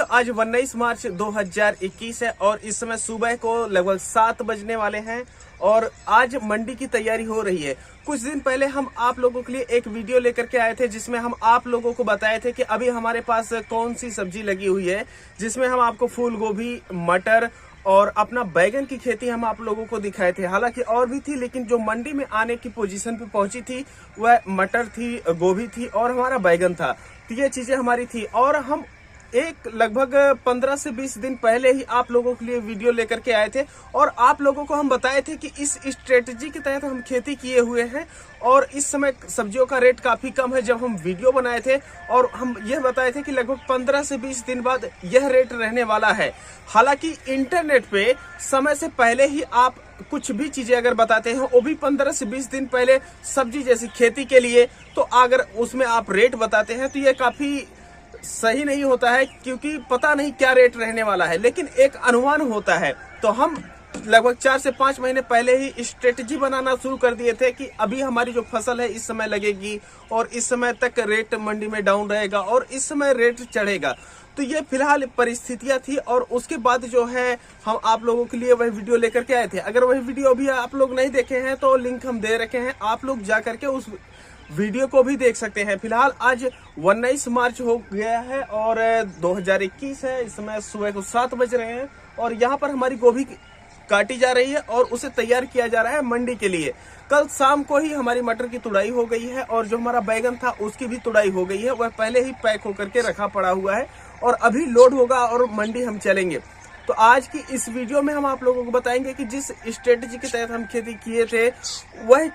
आज 19 मार्च 2021 है और इस समय सुबह को लगभग 7 बजने वाले हैं और आज मंडी की तैयारी हो रही है। कुछ दिन पहले हम आप लोगों के लिए एक वीडियो लेकर के आए थे जिसमें हम आप लोगों को बताए थे कि अभी हमारे पास कौन सी सब्जी लगी हुई है, जिसमें हम आपको फूल गोभी, मटर और अपना बैगन की खेती हम आप लोगों को दिखाए थे। हालांकि और भी थी, लेकिन जो मंडी में आने की पोजीशन पे पहुंची थी वह मटर थी, गोभी थी और हमारा बैगन था। तो ये चीजें हमारी थी और हम एक लगभग 15 से 20 दिन पहले ही आप लोगों के लिए वीडियो लेकर के आए थे और आप लोगों को हम बताए थे कि इस स्ट्रेटजी के तहत हम खेती किए हुए हैं और इस समय सब्जियों का रेट काफी कम है। जब हम वीडियो बनाए थे और हम यह बताए थे कि लगभग 15 से 20 दिन बाद यह रेट रहने वाला है। हालांकि इंटरनेट पे समय से पहले ही आप कुछ भी चीजें अगर बताते हैं, वो भी 15 से 20 दिन पहले सब्जी जैसी खेती के लिए, तो अगर उसमें आप रेट बताते हैं तो यह काफी सही नहीं होता है, क्योंकि पता नहीं क्या रेट रहने वाला है, लेकिन एक अनुमान होता है। तो हम लगभग 4 से 5 महीने पहले ही स्ट्रेटजी बनाना शुरू कर दिए थे कि अभी हमारी जो फसल है इस समय लगेगी और इस समय तक रेट मंडी में डाउन रहेगा और इस समय रेट चढ़ेगा। तो ये फिलहाल परिस्थितियां थी और उसके बाद जो है हम आप लोगों के लिए वह वीडियो लेकर के आए थे। अगर वह वीडियो भी आप लोग नहीं देखे हैं तो लिंक हम दे रखे हैं, आप लोग जा करके उस वीडियो को भी देख सकते हैं। फिलहाल आज 19 मार्च हो गया है और 2021 है। इस समय सुबह को 7 बज रहे हैं और यहाँ पर हमारी गोभी काटी जा रही है और उसे तैयार किया जा रहा है मंडी के लिए। कल शाम को ही हमारी मटर की तुड़ाई हो गई है और जो हमारा बैगन था उसकी भी तुड़ाई हो गई है। वह पहले ही पैक होकर के रखा पड़ा हुआ है और अभी लोड होगा और मंडी हम चलेंगे। तो आज की इस वीडियो में हम आप लोगों को बताएंगे कि जिस स्ट्रेटजी के तहत हम खेती किए थे वह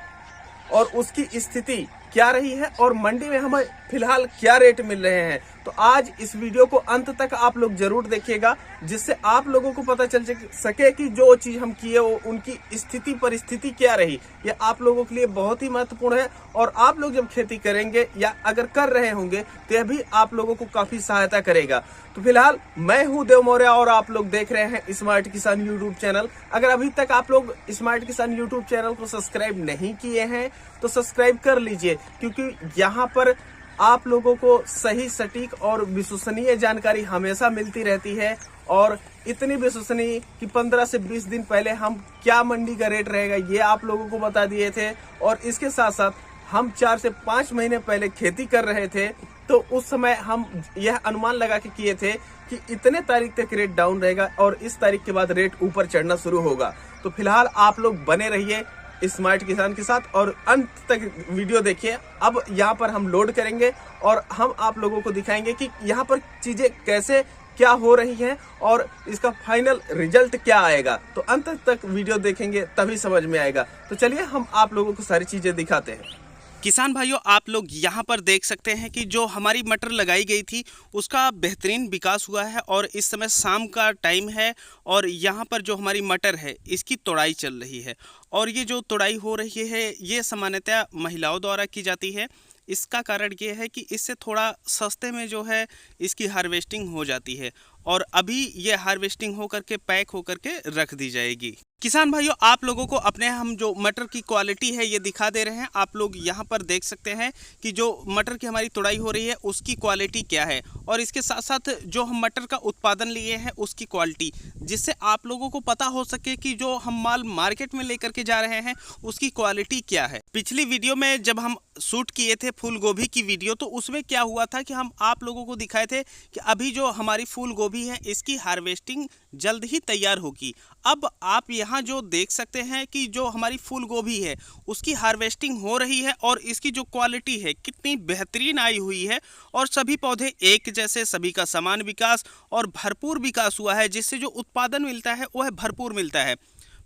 और उसकी स्थिति क्या रही है और मंडी में हमें फिलहाल क्या रेट मिल रहे हैं। तो आज इस वीडियो को अंत तक आप लोग जरूर देखिएगा, जिससे आप लोगों को पता चल सके कि जो चीज हम किए वो उनकी स्थिति परिस्थिति क्या रही। ये आप लोगों के लिए बहुत ही महत्वपूर्ण है और आप लोग जब खेती करेंगे या अगर कर रहे होंगे तो यह भी आप लोगों को काफी सहायता करेगा। तो फिलहाल मैं हूं देव मौर्य और आप लोग देख रहे हैं स्मार्ट किसान यूट्यूब चैनल। अगर अभी तक आप लोग स्मार्ट किसान यूट्यूब चैनल को सब्सक्राइब नहीं किए हैं तो सब्सक्राइब कर लीजिए, क्योंकि यहाँ पर आप लोगों को सही, सटीक और विश्वसनीय जानकारी हमेशा मिलती रहती है। और इतनी विश्वसनीय कि 15 से 20 दिन पहले हम क्या मंडी का रेट रहेगा ये आप लोगों को बता दिए थे और इसके साथ साथ हम 4 से 5 महीने पहले खेती कर रहे थे तो उस समय हम यह अनुमान लगा के किए थे कि इतने तारीख तक रेट डाउन रहेगा और इस तारीख के बाद रेट ऊपर चढ़ना शुरू होगा। तो फिलहाल आप लोग बने रहिए स्मार्ट किसान के साथ और अंत तक वीडियो देखिए। अब यहाँ पर हम लोड करेंगे और हम आप लोगों को दिखाएंगे कि यहाँ पर चीजें कैसे क्या हो रही हैं और इसका फाइनल रिजल्ट क्या आएगा। तो अंत तक वीडियो देखेंगे तभी समझ में आएगा। तो चलिए हम आप लोगों को सारी चीजें दिखाते हैं। किसान भाइयों, आप लोग यहाँ पर देख सकते हैं कि जो हमारी मटर लगाई गई थी उसका बेहतरीन विकास हुआ है और इस समय शाम का टाइम है और यहाँ पर जो हमारी मटर है इसकी तोड़ाई चल रही है और ये जो तोड़ाई हो रही है ये सामान्यतः महिलाओं द्वारा की जाती है। इसका कारण ये है कि इससे थोड़ा सस्ते में जो है इसकी हार्वेस्टिंग हो जाती है और अभी ये हार्वेस्टिंग होकर के पैक होकर के रख दी जाएगी। किसान भाइयों, आप लोगों को अपने हम जो मटर की क्वालिटी है ये दिखा दे रहे हैं। आप लोग यहाँ पर देख सकते हैं कि जो मटर की हमारी तुड़ाई हो रही है उसकी क्वालिटी क्या है और इसके साथ साथ जो हम मटर का उत्पादन लिए हैं उसकी क्वालिटी, जिससे आप लोगों को पता हो सके कि जो हम माल मार्केट में लेकर के जा रहे हैं उसकी क्वालिटी क्या है। पिछली वीडियो में जब हम शूट किए थे फूल गोभी की वीडियो, तो उसमें क्या हुआ था कि हम आप लोगों को दिखाए थे कि अभी जो हमारी फूल गोभी है इसकी हार्वेस्टिंग जल्द ही तैयार होगी। अब आप यहाँ जो देख सकते हैं कि जो हमारी फूल गोभी है उसकी हार्वेस्टिंग हो रही है और इसकी जो क्वालिटी है कितनी बेहतरीन आई हुई है और सभी पौधे एक जैसे, सभी का समान विकास और भरपूर विकास हुआ है, जिससे जो उत्पादन मिलता है वह भरपूर मिलता है।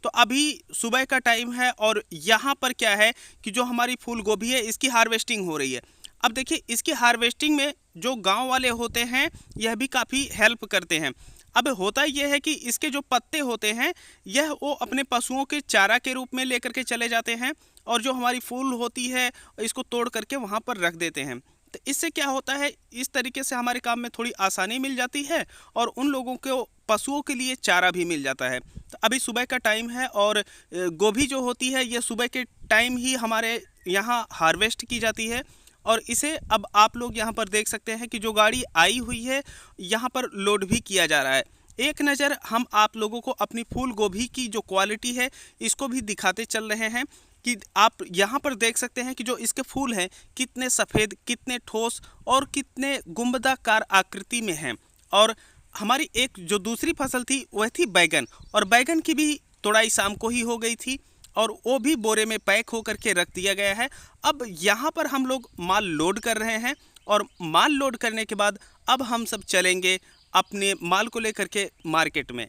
तो अभी सुबह का टाइम है और यहाँ पर क्या है कि जो हमारी फूल गोभी है इसकी हार्वेस्टिंग हो रही है। अब देखिए, इसकी हार्वेस्टिंग में जो गांव वाले होते हैं यह भी काफ़ी हेल्प करते हैं। अब होता यह है कि इसके जो पत्ते होते हैं यह वो अपने पशुओं के चारा के रूप में लेकर के चले जाते हैं और जो हमारी फूल होती है इसको तोड़ करके वहाँ पर रख देते हैं। तो इससे क्या होता है, इस तरीके से हमारे काम में थोड़ी आसानी मिल जाती है और उन लोगों को पशुओं के लिए चारा भी मिल जाता है। तो अभी सुबह का टाइम है और गोभी जो होती है ये सुबह के टाइम ही हमारे यहाँ हार्वेस्ट की जाती है और इसे अब आप लोग यहाँ पर देख सकते हैं कि जो गाड़ी आई हुई है यहाँ पर लोड भी किया जा रहा है। एक नज़र हम आप लोगों को अपनी फूल गोभी की जो क्वालिटी है इसको भी दिखाते चल रहे हैं कि आप यहाँ पर देख सकते हैं कि जो इसके फूल हैं कितने सफ़ेद, कितने ठोस और कितने गुंबदाकार आकृति में हैं। और हमारी एक जो दूसरी फसल थी वह थी बैगन, और बैगन की भी तोड़ाई शाम को ही हो गई थी और वो भी बोरे में पैक होकर के रख दिया गया है। अब यहाँ पर हम लोग माल लोड कर रहे हैं और माल लोड करने के बाद अब हम सब चलेंगे अपने माल को लेकर के मार्केट में।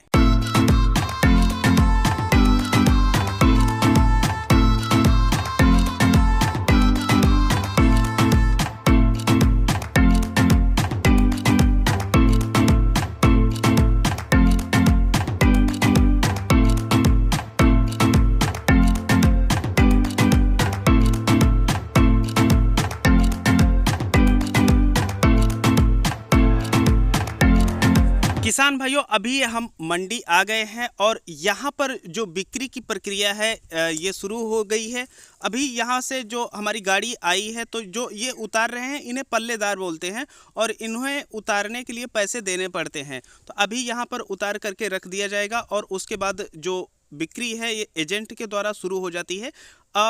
किसान भाइयों, अभी हम मंडी आ गए हैं और यहाँ पर जो बिक्री की प्रक्रिया है ये शुरू हो गई है। अभी यहाँ से जो हमारी गाड़ी आई है तो जो ये उतार रहे हैं इन्हें पल्लेदार बोलते हैं और इन्हें उतारने के लिए पैसे देने पड़ते हैं। तो अभी यहाँ पर उतार करके रख दिया जाएगा और उसके बाद जो बिक्री है ये एजेंट के द्वारा शुरू हो जाती है।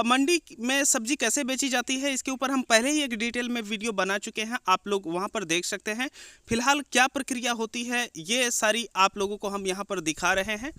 मंडी में सब्जी कैसे बेची जाती है इसके ऊपर हम पहले ही एक डिटेल में वीडियो बना चुके हैं, आप लोग वहां पर देख सकते हैं। फिलहाल क्या प्रक्रिया होती है ये सारी आप लोगों को हम यहां पर दिखा रहे हैं।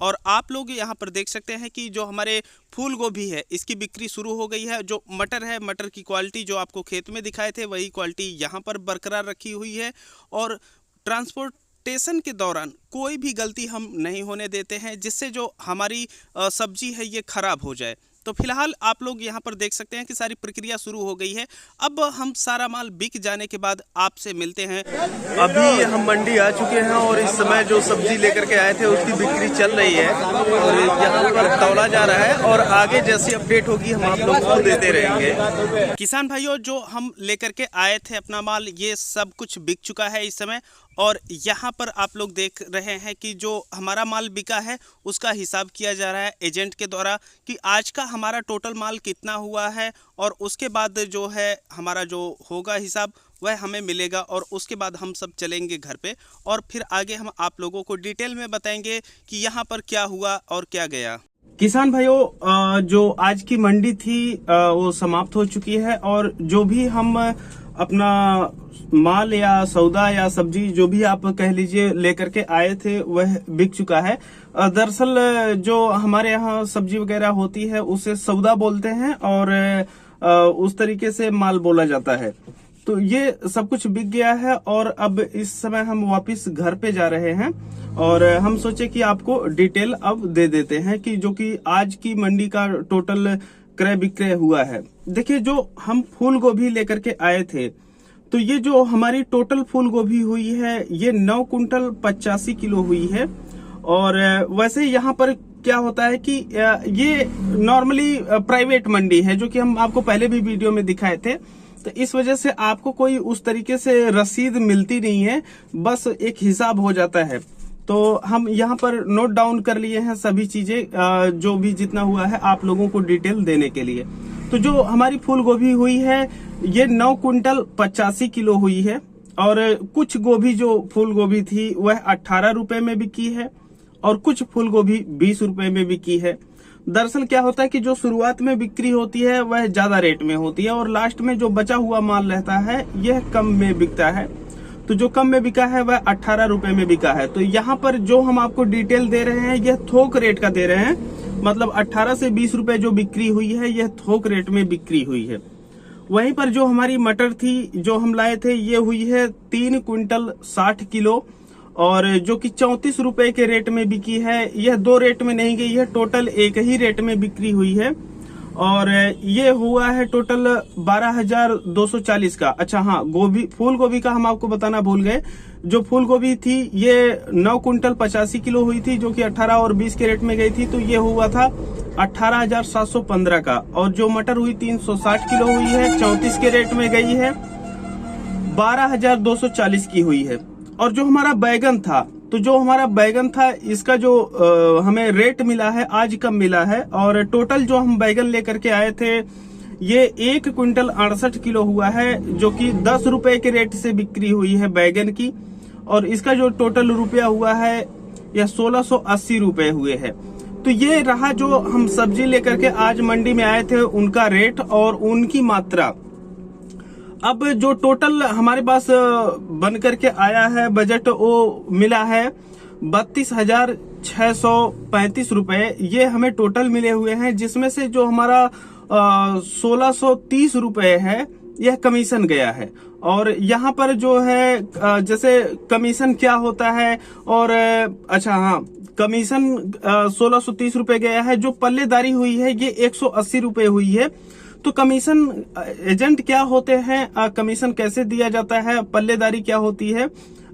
और आप लोग यहां पर देख सकते हैं कि जो हमारे फूल गोभी है इसकी बिक्री शुरू हो गई है। जो मटर है, मटर की क्वालिटी जो आपको खेत में दिखाए थे वही क्वालिटी यहाँ पर बरकरार रखी हुई है। और ट्रांसपोर्टेशन के दौरान कोई भी गलती हम नहीं होने देते हैं जिससे जो हमारी सब्जी है ये ख़राब हो जाए। तो फिलहाल आप लोग यहाँ पर देख सकते हैं कि सारी प्रक्रिया शुरू हो गई है। अब हम सारा माल बिक जाने के बाद आपसे मिलते हैं। अभी हम मंडी आ चुके हैं और इस समय जो सब्जी लेकर के आए थे उसकी बिक्री चल रही है और यहाँ पर तौला जा रहा है और आगे जैसी अपडेट होगी हम आप लोगों को देते रहेंगे। किसान भाइयों, जो हम लेकर के आए थे अपना माल ये सब कुछ बिक चुका है इस समय। और यहाँ पर आप लोग देख रहे हैं कि जो हमारा माल बिका है उसका हिसाब किया जा रहा है एजेंट के द्वारा कि आज का हमारा टोटल माल कितना हुआ है। और उसके बाद जो है हमारा जो होगा हिसाब वह हमें मिलेगा और उसके बाद हम सब चलेंगे घर पे और फिर आगे हम आप लोगों को डिटेल में बताएंगे कि यहाँ पर क्या हुआ और क्या गया। किसान भाइयों, जो आज की मंडी थी वो समाप्त हो चुकी है और जो भी हम अपना माल या सौदा या सब्जी जो भी आप कह लीजिए लेकर के आए थे वह बिक चुका है। दरअसल जो हमारे यहाँ सब्जी वगैरह होती है उसे सौदा बोलते हैं और उस तरीके से माल बोला जाता है। तो ये सब कुछ बिक गया है और अब इस समय हम वापस घर पे जा रहे हैं और हम सोचे कि आपको डिटेल अब दे देते हैं कि जो कि आज की मंडी का टोटल क्रय विक्रय हुआ है। देखिए, जो हम फूल गोभी लेकर के आए थे तो ये जो हमारी टोटल फूल गोभी हुई है ये 9 कुंटल 85 किलो हुई है। और वैसे यहाँ पर क्या होता है कि ये नॉर्मली प्राइवेट मंडी है जो कि हम आपको पहले भी वीडियो में दिखाए थे। तो इस वजह से आपको कोई उस तरीके से रसीद मिलती नहीं है, बस एक हिसाब हो जाता है। तो हम यहाँ पर नोट डाउन कर लिए हैं सभी चीजें, जो भी जितना हुआ है आप लोगों को डिटेल देने के लिए। तो जो हमारी फूल गोभी हुई है ये 9 कुंटल 85 किलो हुई है और कुछ गोभी जो फूल गोभी थी वह 18 रुपए में बिकी है और कुछ फूल गोभी 20 रुपए में बिकी है। दरअसल क्या होता है कि जो शुरुआत में बिक्री होती है वह ज्यादा रेट में होती है और लास्ट में जो बचा हुआ माल रहता है यह कम में बिकता है। तो जो कम में बिका है वह 18 रुपए में बिका है। तो यहाँ पर जो हम आपको डिटेल दे रहे हैं यह थोक रेट का दे रहे हैं, मतलब 18 से 20 रुपए जो बिक्री हुई है यह थोक रेट में बिक्री हुई है। वहीं पर जो हमारी मटर थी जो हम लाए थे ये हुई है 3 कुंटल 60 किलो और जो कि 34 रुपए के रेट में बिकी है। यह 2 रेट में नहीं गई है, टोटल एक ही रेट में बिक्री हुई है और ये हुआ है टोटल 12,240 का। अच्छा हाँ, गोभी फूल गोभी का हम आपको बताना भूल गए। जो फूल गोभी थी ये 9 कुंटल 85 किलो हुई थी जो कि 18 और 20 के रेट में गई थी, तो ये हुआ था 18,715 का। और जो मटर हुई 360 किलो हुई है, 34 के रेट में गई है, 12,240 की हुई है। और जो हमारा बैगन था, तो जो हमारा बैगन था इसका जो हमें रेट मिला है आज कम मिला है और टोटल जो हम बैगन लेकर के आए थे ये 1 क्विंटल 68 किलो हुआ है, जो कि 10 रुपए के रेट से बिक्री हुई है बैगन की। और इसका जो टोटल रुपया हुआ है यह 1680 रुपए हुए हैं। तो ये रहा जो हम सब्जी लेकर के आज मंडी में आए थे, उनका रेट और उनकी मात्रा। अब जो टोटल हमारे पास बन करके आया है बजट, वो मिला है 32,635 रुपए। ये हमें टोटल मिले हुए हैं, जिसमें से जो हमारा 1630 रुपए है यह कमीशन गया है। और यहाँ पर जो है जैसे कमीशन क्या होता है, और अच्छा हाँ, कमीशन 1630 रुपए गया है। जो पल्लेदारी हुई है ये 180 रुपए हुई है। तो कमीशन एजेंट क्या होते हैं, कमीशन कैसे दिया जाता है, पल्लेदारी क्या होती है,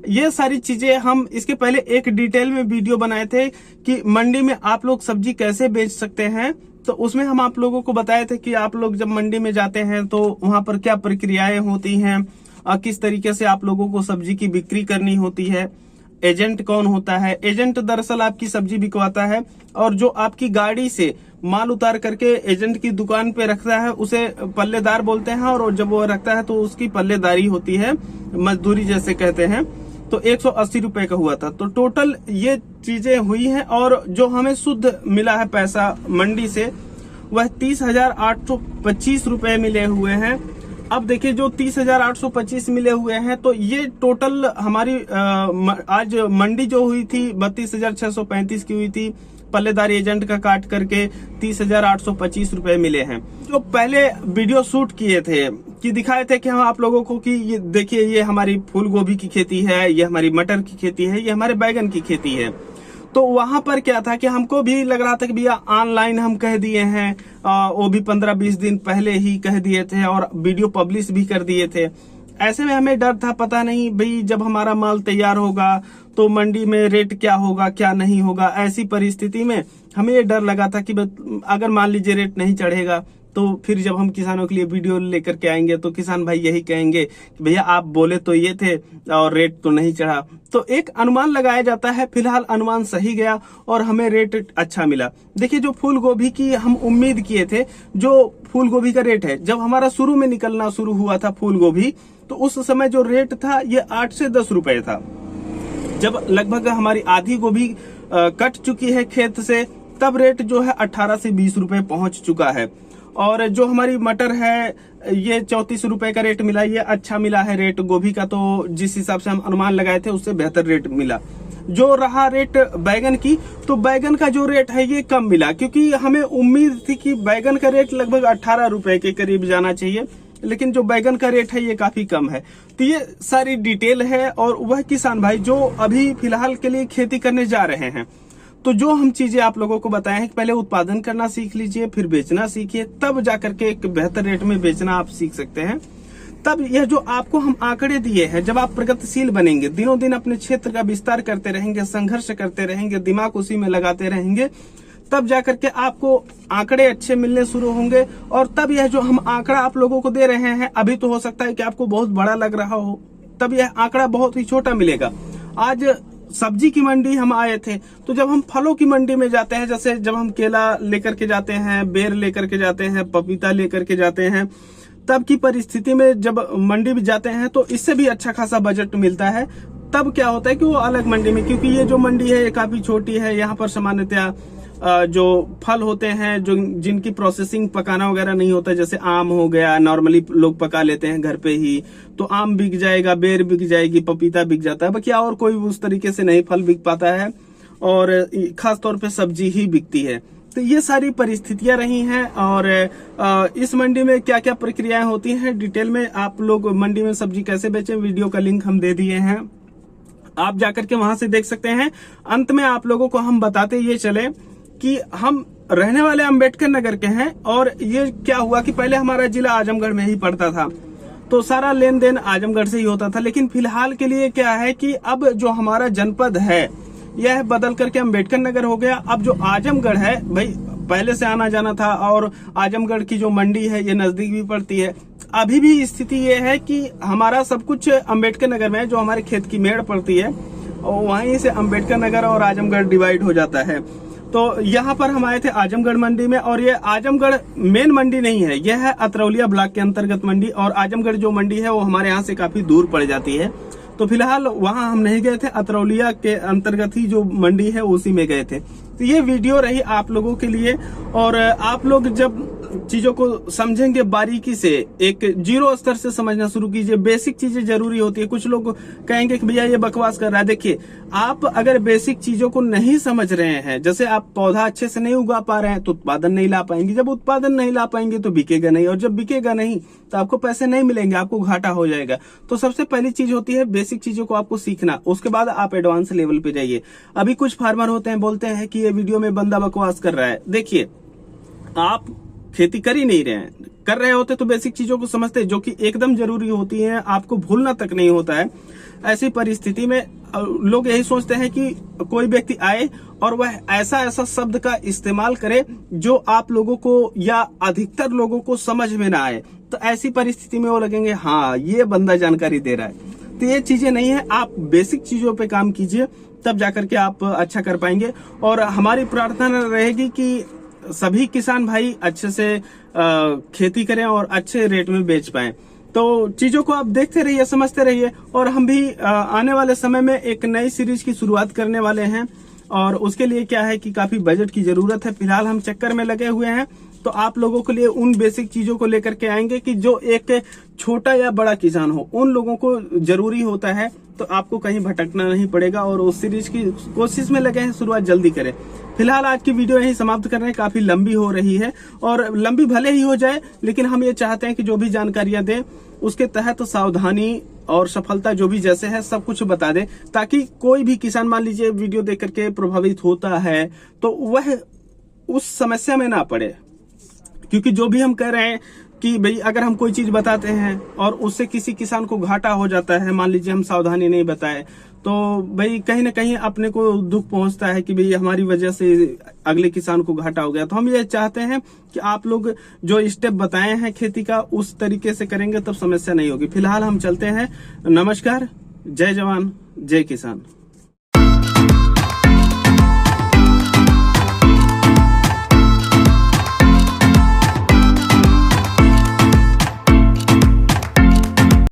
ये सारी चीजें हम इसके पहले एक डिटेल में वीडियो बनाए थे कि मंडी में आप लोग सब्जी कैसे बेच सकते हैं। तो उसमें हम आप लोगों को बताए थे कि आप लोग जब मंडी में जाते हैं तो वहां पर क्या प्रक्रियाएं होती हैं, किस तरीके से आप लोगों को सब्जी की बिक्री करनी होती है, एजेंट कौन होता है। एजेंट दरअसल आपकी सब्जी बिकवाता है, और जो आपकी गाड़ी से माल उतार करके एजेंट की दुकान पे रखता है उसे पल्लेदार बोलते हैं। और जब वो रखता है तो उसकी पल्लेदारी होती है, मजदूरी जैसे कहते हैं। तो 180 रुपए का हुआ था। तो टोटल ये चीजें हुई हैं, और जो हमें शुद्ध मिला है पैसा मंडी से वह 30,825 रुपए मिले हुए हैं। अब देखिए, जो 30,825 मिले हुए हैं, तो ये टोटल हमारी आज मंडी जो हुई थी 32,635 की हुई थी। पल्लेदारी एजेंट का काट करके 30,825 रुपए मिले हैं। जो पहले वीडियो शूट किए थे कि दिखाए थे कि हम आप लोगों को कि ये देखिए, ये हमारी फूल गोभी की खेती है, ये हमारी मटर की खेती है, ये हमारे बैगन की खेती है। तो वहां पर क्या था कि हमको भी लग रहा था कि भैया ऑनलाइन हम कह दिए हैं, वो भी 15-20 दिन पहले ही कह दिए थे और वीडियो पब्लिश भी कर दिए थे। ऐसे में हमें डर था, पता नहीं भाई जब हमारा माल तैयार होगा तो मंडी में रेट क्या होगा क्या नहीं होगा। ऐसी परिस्थिति में हमें ये डर लगा था कि अगर मान लीजिए रेट नहीं चढ़ेगा तो फिर जब हम किसानों के लिए वीडियो लेकर के आएंगे तो किसान भाई यही कहेंगे कि भैया आप बोले तो ये थे और रेट तो नहीं चढ़ा। तो एक अनुमान लगाया जाता है। फिलहाल अनुमान सही गया और हमें रेट अच्छा मिला। देखिए, जो फूल गोभी की हम उम्मीद किए थे, जो फूल गोभी का रेट है, जब हमारा शुरू में निकलना शुरू हुआ था फूल गोभी, तो उस समय जो रेट था ये 8 से 10 रुपए था। जब लगभग हमारी आधी गोभी कट चुकी है खेत से, तब रेट जो है 18 से 20 रुपए पहुंच चुका है। और जो हमारी मटर है ये 34 रुपए का रेट मिला। ये अच्छा मिला है रेट गोभी का, तो जिस हिसाब से हम अनुमान लगाए थे उससे बेहतर रेट मिला। जो रहा रेट बैगन की, तो बैगन का जो रेट है ये कम मिला, क्योंकि हमें उम्मीद थी कि बैगन का रेट लगभग 18 रुपए के करीब जाना चाहिए, लेकिन जो बैगन का रेट है ये काफी कम है। तो ये सारी डिटेल है। और वह किसान भाई जो अभी फिलहाल के लिए खेती करने जा रहे हैं, तो जो हम चीजें आप लोगों को बताए हैं कि पहले उत्पादन करना सीख लीजिए, फिर बेचना सीखिए, तब जाकर के एक बेहतर रेट में बेचना आप सीख सकते हैं। तब यह जो आपको हम आंकड़े दिए हैं, जब आप प्रगतिशील बनेंगे, दिनों दिन अपने क्षेत्र का विस्तार करते रहेंगे, संघर्ष करते रहेंगे, दिमाग उसी में लगाते रहेंगे, तब जाकर के आपको आंकड़े अच्छे मिलने शुरू होंगे। और तब यह जो हम आंकड़ा आप लोगों को दे रहे हैं, अभी तो हो सकता है कि आपको बहुत बड़ा लग रहा हो, तब यह आंकड़ा बहुत ही छोटा मिलेगा। आज सब्जी की मंडी हम आए थे, तो जब हम फलों की मंडी में जाते हैं, जैसे जब हम केला लेकर के जाते हैं, बेर लेकर के जाते हैं, पपीता लेकर के जाते हैं, तब की परिस्थिति में जब मंडी में जाते हैं तो इससे भी अच्छा खासा बजट मिलता है। तब क्या होता है कि वो अलग मंडी में, क्योंकि ये जो मंडी है ये काफी छोटी है, यहाँ पर सामान्यतया जो फल होते हैं जो जिनकी प्रोसेसिंग पकाना वगैरह नहीं होता, जैसे आम हो गया, नॉर्मली लोग पका लेते हैं घर पे ही, तो आम बिक जाएगा, बेर बिक जाएगी, पपीता बिक जाता है, बाकी और कोई उस तरीके से नहीं फल बिक पाता है, और खास तौर पे सब्जी ही बिकती है। तो ये सारी परिस्थितियां रही हैं। और इस मंडी में क्या क्या प्रक्रियाएं होती हैं, डिटेल में आप लोग मंडी में सब्जी कैसे बेचें, वीडियो का लिंक हम दे दिए हैं, आप जाकर के वहां से देख सकते हैं। अंत में आप लोगों को हम बताते ये चले कि हम रहने वाले अंबेडकर नगर के हैं, और ये क्या हुआ कि पहले हमारा जिला आजमगढ़ में ही पड़ता था, तो सारा लेन देन आजमगढ़ से ही होता था। लेकिन फिलहाल के लिए क्या है कि अब जो हमारा जनपद है यह बदल करके अंबेडकर नगर हो गया। अब जो आजमगढ़ है भाई, पहले से आना जाना था, और आजमगढ़ की जो मंडी है ये नजदीक भी पड़ती है। अभी भी स्थिति ये है कि हमारा सब कुछ अंबेडकर नगर में है, जो हमारे खेत की मेड़ पड़ती है, और वहीं से अंबेडकर नगर और आजमगढ़ डिवाइड हो जाता है। तो यहाँ पर हम आए थे आजमगढ़ मंडी में, और ये आजमगढ़ मेन मंडी नहीं है, यह है अतरौलिया ब्लॉक के अंतर्गत मंडी, और आजमगढ़ जो मंडी है वो हमारे यहाँ से काफी दूर पड़ जाती है। तो फिलहाल वहां हम नहीं गए थे, अतरौलिया के अंतर्गत ही जो मंडी है उसी में गए थे। तो ये वीडियो रही आप लोगों के लिए, और आप लोग जब चीजों को समझेंगे बारीकी से, एक जीरो स्तर से समझना शुरू कीजिए। बेसिक चीजें जरूरी होती है। कुछ लोग कहेंगे कि भैया ये बकवास कर रहा है। देखिए, आप अगर बेसिक चीजों को नहीं समझ रहे हैं, जैसे आप पौधा अच्छे से नहीं उगा पा रहे हैं तो उत्पादन नहीं ला पाएंगे, जब उत्पादन नहीं ला पाएंगे तो बिकेगा नहीं, और जब बिकेगा नहीं तो आपको पैसे नहीं मिलेंगे, आपको घाटा हो जाएगा। तो सबसे पहली चीज होती है बेसिक चीजों को आपको सीखना, उसके बाद आप एडवांस लेवल पे जाइए। अभी कुछ फार्मर होते हैं, बोलते हैं कि ये वीडियो में बंदा बकवास कर रहा है। देखिए, आप खेती कर ही नहीं रहे हैं, कर रहे होते तो बेसिक चीजों को समझते, जो कि एकदम जरूरी होती है, आपको भूलना तक नहीं होता है। ऐसी परिस्थिति में लोग यही सोचते हैं कि कोई व्यक्ति आए और वह ऐसा ऐसा शब्द का इस्तेमाल करे जो आप लोगों को या अधिकतर लोगों को समझ में ना आए। तो ऐसी परिस्थिति में वो लगेंगे हाँ ये बंदा जानकारी दे रहा है। तो ये चीजें नहीं है, आप बेसिक चीजों पे काम कीजिए, तब जाकर के आप अच्छा कर पाएंगे। और हमारी प्रार्थना रहेगी कि सभी किसान भाई अच्छे से खेती करें और अच्छे रेट में बेच पाएं। तो चीजों को आप देखते रहिए, समझते रहिए, और हम भी आने वाले समय में एक नई सीरीज की शुरुआत करने वाले हैं, और उसके लिए क्या है कि काफी बजट की जरूरत है। फिलहाल हम चक्कर में लगे हुए हैं, तो आप लोगों के लिए उन बेसिक चीजों को लेकर के आएंगे कि जो एक छोटा या बड़ा किसान हो, उन लोगों को जरूरी होता है। तो आपको कहीं भटकना नहीं पड़ेगा, और उस सीरीज की कोशिश में लगे हैं, शुरुआत जल्दी करें। फिलहाल आज की वीडियो यहीं समाप्त कर रहे हैं, काफी लंबी हो रही है, और लंबी भले ही हो जाए, लेकिन हम ये चाहते हैं कि जो भी जानकारियां दें उसके तहत सावधानी और सफलता जो भी जैसे है सब कुछ बता दें, ताकि कोई भी किसान मान लीजिए वीडियो देख करके प्रभावित होता है तो वह उस समस्या में ना पड़े। क्योंकि जो भी हम कह रहे हैं कि भाई अगर हम कोई चीज बताते हैं और उससे किसी किसान को घाटा हो जाता है, मान लीजिए हम सावधानी नहीं बताए, तो भाई कहीं ना कहीं अपने को दुख पहुंचता है कि भाई हमारी वजह से अगले किसान को घाटा हो गया। तो हम ये चाहते हैं कि आप लोग जो स्टेप बताए हैं खेती का उस तरीके से करेंगे तब समस्या नहीं होगी। फिलहाल हम चलते हैं। नमस्कार, जय जवान, जय किसान।